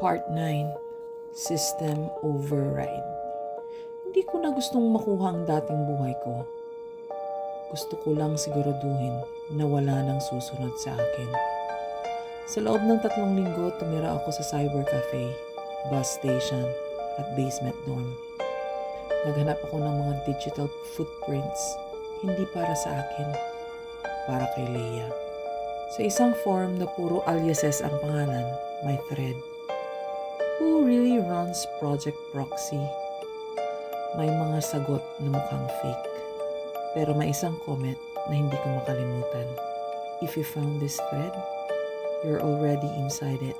Part 9, System Override. Hindi ko na gustong makuha ang dating buhay ko. Gusto ko lang siguraduhin na wala nang susunod sa akin. Sa loob ng 3 linggo, tumira ako sa cyber cafe, bus station, at basement dorm. Naghanap ako ng mga digital footprints, hindi para sa akin, para kay Leia. Sa isang form na puro aliases ang pangalan, may thread. Who really runs Project Proxy? May mga sagot na mukhang fake. Pero may isang comment na hindi ko makalimutan. If you found this thread, you're already inside it.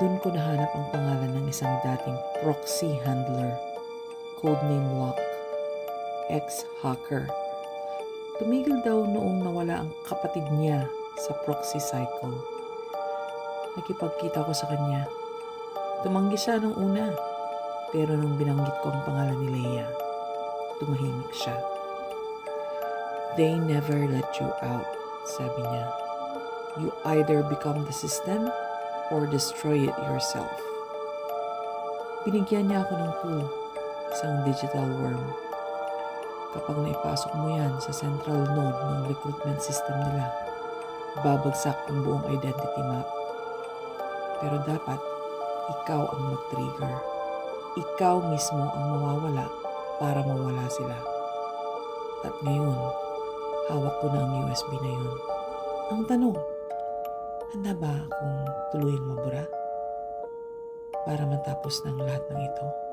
Doon ko nahanap ang pangalan ng isang dating proxy handler, codename Lock, ex-hacker. Tumigil daw noong nawala ang kapatid niya sa proxy cycle. Nakipagkita ko sa kanya. Tumanggi siya nung una, pero nung binanggit ko ang pangalan ni Leia, tumahimik siya. They never let you out, sabi niya. You either become the system or destroy it yourself. Binigyan niya ako ng tool, isang digital worm. Kapag naipasok mo yan sa central node ng recruitment system nila, babagsak ang buong identity map. Pero dapat, ikaw ang mag-trigger. Ikaw mismo ang mawawala para mawala sila. At ngayon, hawak ko na ang USB na yun. Ang tanong, handa ba akong tuluyan mabura para matapos ng lahat ng ito?